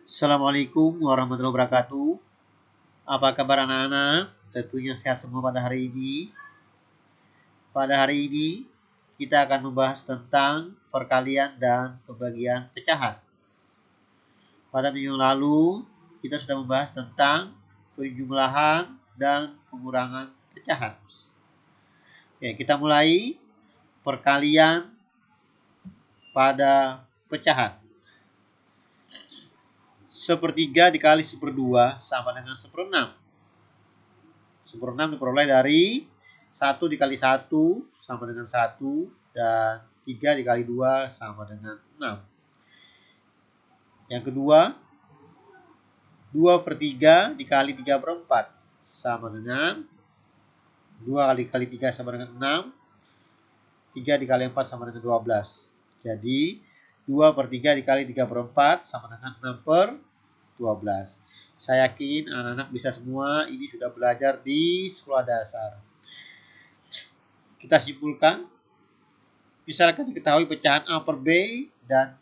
Assalamualaikum warahmatullahi wabarakatuh. Apa kabar anak-anak? Tentunya sehat semua pada hari ini. Pada hari ini kita akan membahas tentang perkalian dan pembagian pecahan. Pada minggu lalu kita sudah membahas tentang penjumlahan dan pengurangan pecahan. Oke, kita mulai perkalian pada pecahan. 1/3 dikali 1/2 sama dengan 1/6. 1/6 diperoleh dari 1 dikali 1 sama dengan 1 dan 3 dikali 2 sama dengan 6. Yang kedua, 2/3 dikali 3/4 sama dengan 2 kali 3 sama dengan 6. 3 dikali 4 sama dengan 12. Jadi 2/3 dikali 3/4 sama dengan 6/12. Saya yakin anak-anak bisa semua, ini sudah belajar di sekolah dasar. Kita simpulkan, misalkan diketahui pecahan A per B dan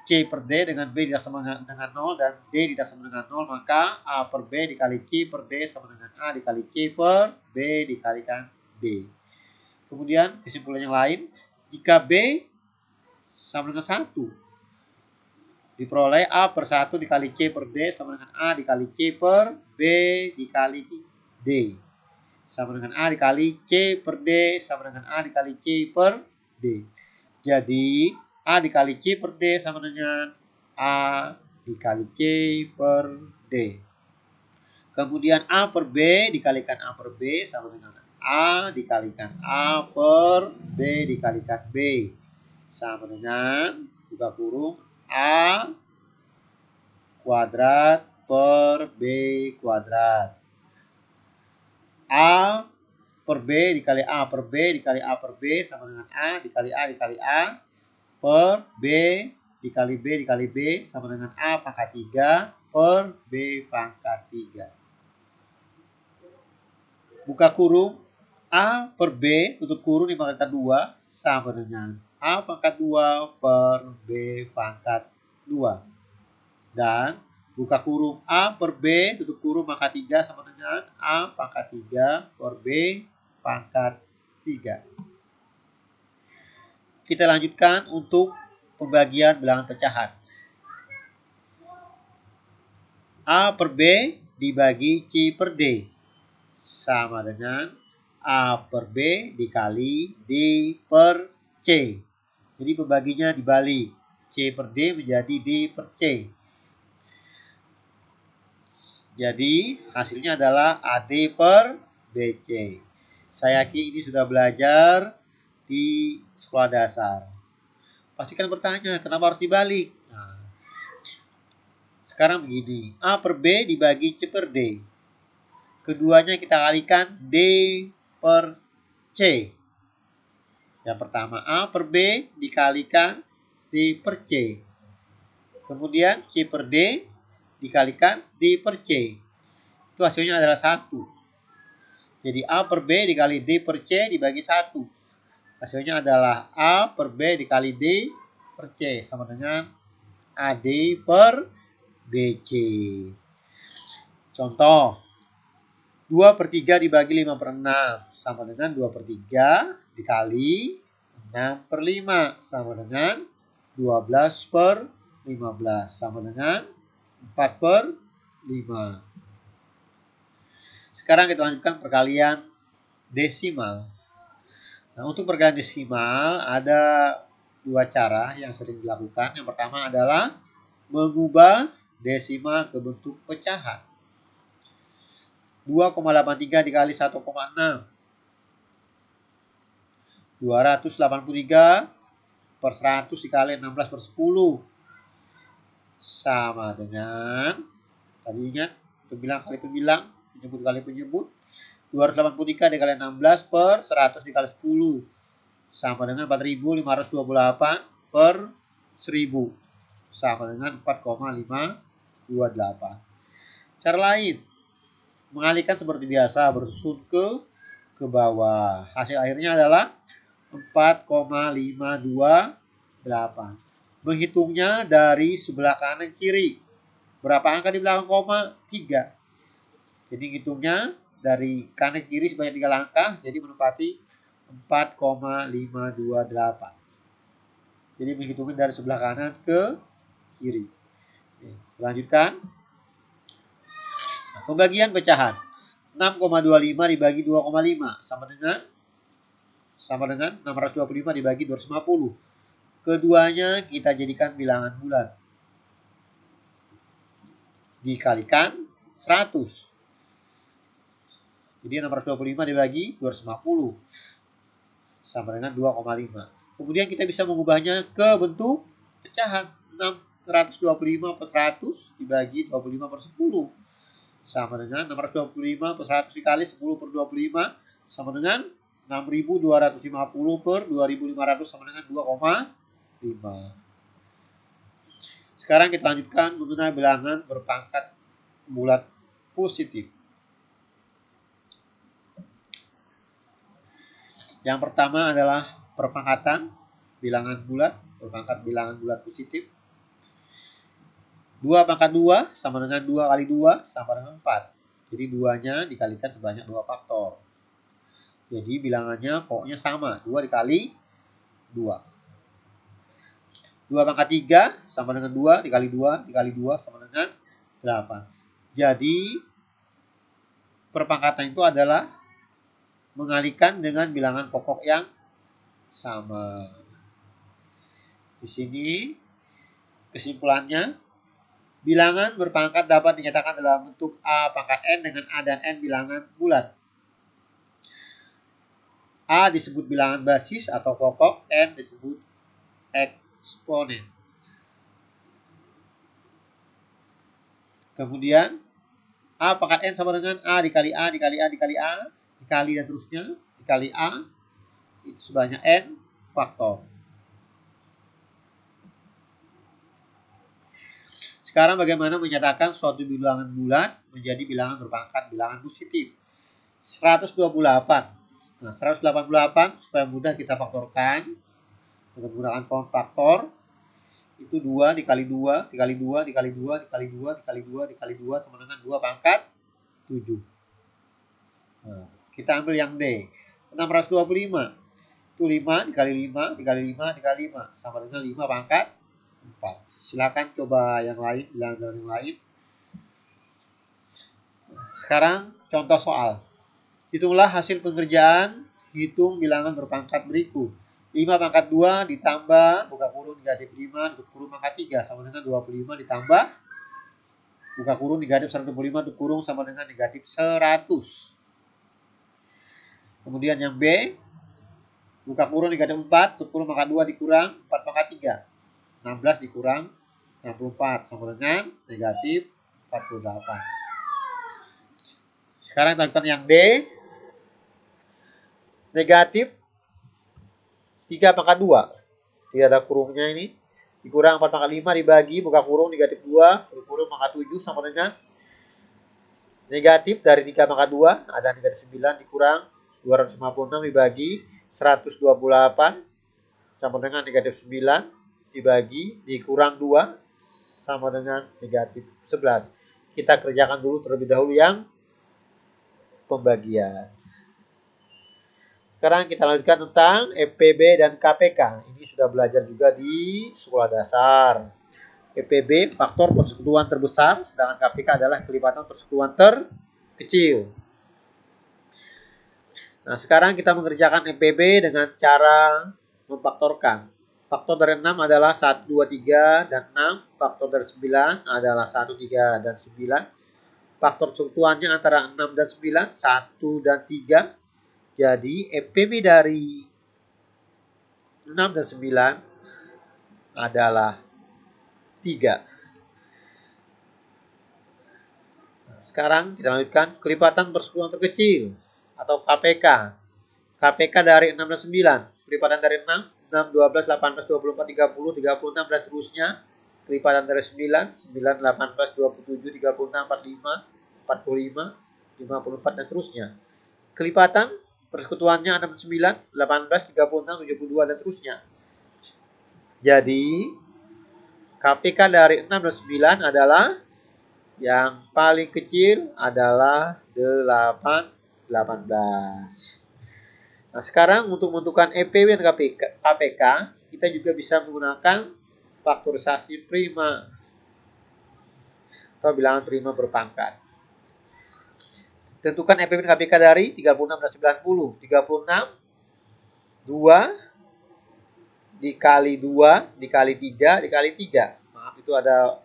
C per D dengan B tidak sama dengan 0 dan D tidak sama dengan 0, maka A per B dikali C per D sama dengan A dikali C per B dikalikan D. Kemudian kesimpulan yang lain, jika B sama dengan 1, diperoleh A per 1 dikali C per D sama dengan A dikali C per B dikali D. Sama dengan A dikali C per D sama dengan A dikali C per D. Jadi A dikali C per D sama dengan A dikali C per D. Kemudian A per B dikalikan A per B sama dengan A dikalikan A per B dikalikan B. Sama dengan buka kurung A kuadrat per B kuadrat. A per B dikali A per B dikali A per B sama dengan A dikali A dikali A per B dikali B dikali B sama dengan A pangkat 3 per B pangkat 3. Buka kurung A per B tutup kurung dipangkat 2 sama dengan A pangkat 2 per B pangkat 2. Dan buka kurung A per B tutup kurung pangkat 3 sama dengan A pangkat 3 per B pangkat 3. Kita lanjutkan untuk pembagian bilangan pecahan. A per B dibagi C per D sama dengan A per B dikali D per C. Jadi pembaginya dibalik. C per D menjadi D per C. Jadi hasilnya adalah AD per BC. Saya yakin ini sudah belajar di sekolah dasar. Pastikan bertanya, kenapa harus dibalik? Nah, sekarang begini, A per B dibagi C per D. Keduanya kita kalikan D per C. Yang pertama A per B dikalikan D per C. Kemudian C per D dikalikan D per C. Itu hasilnya adalah 1. Jadi A per B dikali D per C dibagi 1. Hasilnya adalah A per B dikali D per C sama dengan AD per BC. Contoh, 2/3 dibagi 5/6 sama dengan 2/3 dikali 6/5 sama dengan 12/15 sama dengan 4/5. Sekarang kita lanjutkan perkalian desimal. Nah, untuk perkalian desimal ada dua cara yang sering dilakukan. Yang pertama adalah mengubah desimal ke bentuk pecahan. 2,83 dikali 1,6. 283 per 100 dikali 16 per 10. Sama dengan, tadi ingat, pembilang kali pembilang, penyebut kali penyebut. 283 dikali 16 per 100 dikali 10. Sama dengan 4.528 per 1000. Sama dengan 4,528. Cara lain, mengalihkan seperti biasa, bersusun ke bawah. Hasil akhirnya adalah 4,528. Menghitungnya dari sebelah kanan kiri. Berapa angka di belakang koma? 3. Jadi hitungnya dari kanan ke kiri sebanyak 3 langkah, jadi menempati 4,528. Jadi menghitungnya dari sebelah kanan ke kiri. Oke, lanjutkan. Nah, pembagian pecahan. 6,25 dibagi 2,5 sama dengan 625 dibagi 250. Keduanya kita jadikan bilangan bulat. Dikalikan 100. Jadi 625 dibagi 250 sama dengan 2,5. Kemudian kita bisa mengubahnya ke bentuk pecahan. 625 per 100 dibagi 25 per 10 sama dengan 625 per 100 dikali 10 per 25 sama dengan 6.250 per 2.500 sama dengan 2,5. Sekarang kita lanjutkan menggunakan bilangan berpangkat bulat positif. Yang pertama adalah perpangkatan bilangan bulat, berpangkat bilangan bulat positif. 2 pangkat 2 sama dengan 2 kali 2 sama dengan 4. Jadi 2-nya dikalikan sebanyak 2 faktor. Jadi bilangannya pokoknya sama, 2 dikali 2. 2 pangkat 3 sama dengan 2 dikali 2 dikali 2 sama dengan 8. Jadi perpangkatan itu adalah mengalihkan dengan bilangan pokok yang sama. Di sini kesimpulannya, bilangan berpangkat dapat dinyatakan dalam bentuk A pangkat N dengan A dan N bilangan bulat. A disebut bilangan basis atau pokok, N disebut eksponen. Kemudian A pangkat N sama dengan A dikali A dikali A dikali A dikali dan terusnya dikali A itu sebanyak N faktor. Sekarang bagaimana menyatakan suatu bilangan bulat menjadi bilangan berpangkat bilangan positif. 128. Nah, 188 supaya mudah kita faktorkan dengan menggunakan pound faktor. Itu 2 dikali 2 dikali 2 dikali 2 dikali 2 dikali 2 dikali 2 sama dengan 2 pangkat 7. Nah, kita ambil yang D. 625. Itu 5 dikali 5 dikali 5 dikali 5 sama dengan 5 pangkat 4. Silakan coba yang lain, bilangan yang lain. Sekarang contoh soal. Hitunglah hasil pengerjaan hitung bilangan berpangkat berikut. 5 pangkat 2 ditambah buka kurung negatif 5 tutup kurung pangkat 3 sama dengan 25 ditambah buka kurung negatif 125 tutup kurung sama dengan negatif 100. Kemudian yang B, buka kurung negatif 4 tutup kurung pangkat 2 dikurang 4 pangkat 3. 16 dikurang 64 sama dengan negatif 48. Sekarang kita lakukan yang D. Negatif 3 pangkat 2. Tidak ada kurungnya ini. Dikurang 4 pangkat 5 dibagi buka kurung negatif 2 tutup kurung pangkat 7 sama dengan negatif dari 3 pangkat 2 ada negatif 9 dikurang 256 dibagi 128 sama dengan negatif 9 dibagi dikurang 2 sama dengan negatif 11. Kita kerjakan dulu terlebih dahulu yang pembagian. Sekarang kita lanjutkan tentang EPB dan KPK. Ini sudah belajar juga di sekolah dasar. EPB faktor persekutuan terbesar, sedangkan KPK adalah kelipatan persekutuan terkecil. Nah, sekarang kita mengerjakan EPB dengan cara memfaktorkan. Faktor dari 6 adalah 1, 2, 3, dan 6. Faktor dari 9 adalah 1, 3, dan 9. Faktor persekutuannya antara 6 dan 9, 1 dan 3. Jadi, EPB dari 6 dan 9 adalah 3. Nah, sekarang kita lanjutkan kelipatan persekutuan terkecil atau KPK. KPK dari 6 dan 9. Kelipatan dari 6, 6, 12, 18, 24, 30, 36, dan seterusnya. Kelipatan dari 9, 9, 18, 27, 36, 45, 45, 54, dan seterusnya. Kelipatan persekutuannya 6 dan 9, 18, 36, 72, dan seterusnya. Jadi, KPK dari 6 dan 9 adalah Yang paling kecil adalah 18. Nah, sekarang untuk menentukan EPW dan KPK, kita juga bisa menggunakan faktorisasi prima atau bilangan prima berpangkat. Tentukan EPW dan KPK dari 36 dan 90. 36, 2 dikali 2 dikali 3 dikali 3. Maaf, itu ada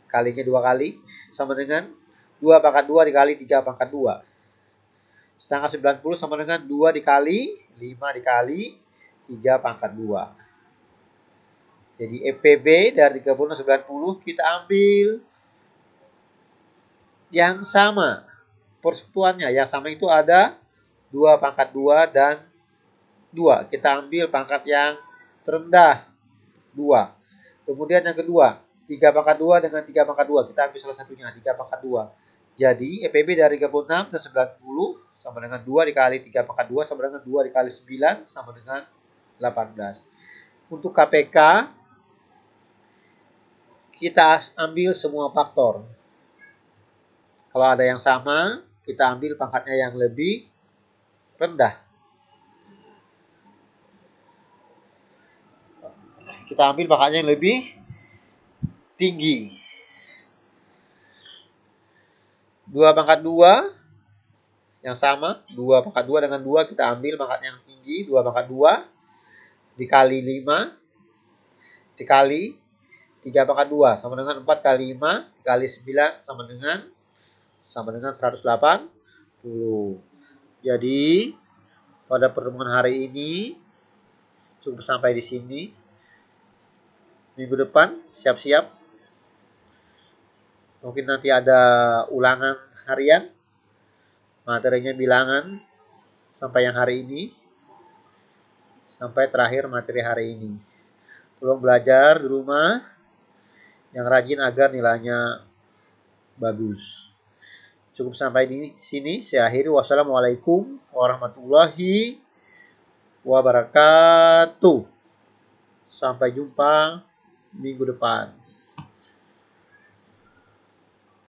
kalinya 2 kali. Sama dengan 2 pangkat 2 dikali 3 pangkat 2. Sedangkan 90 sama dengan 2 dikali 5 dikali 3 pangkat 2. Jadi EPB dari 36 90 kita ambil yang sama. Persekutuannya yang sama itu ada 2 pangkat 2 dan 2. Kita ambil pangkat yang terendah 2. Kemudian yang kedua 3 pangkat 2 dengan 3 pangkat 2. Kita ambil salah satunya 3 pangkat 2. Jadi EPB dari 36 dan 90 sama dengan 2 dikali 3 pangkat 2 sama dengan 2 dikali 9 sama dengan 18. Untuk KPK kita ambil semua faktor. Kalau ada yang sama, kita ambil pangkatnya yang lebih rendah. Kita ambil pangkatnya yang lebih tinggi. 2 pangkat 2 yang sama, 2 pangkat 2 dengan 2 kita ambil pangkat yang tinggi, 2 pangkat 2 dikali 5 dikali 3 pangkat 2 sama dengan 4 kali 5 dikali 9 sama dengan 180. Jadi pada pertemuan hari ini cukup sampai di sini. Minggu depan siap-siap. Mungkin nanti ada ulangan harian. Materinya bilangan sampai yang hari ini. Sampai terakhir materi hari ini. Tolong belajar di rumah yang rajin agar nilainya bagus. Cukup sampai di sini. Saya akhiri. Wassalamualaikum warahmatullahi wabarakatuh. Sampai jumpa minggu depan.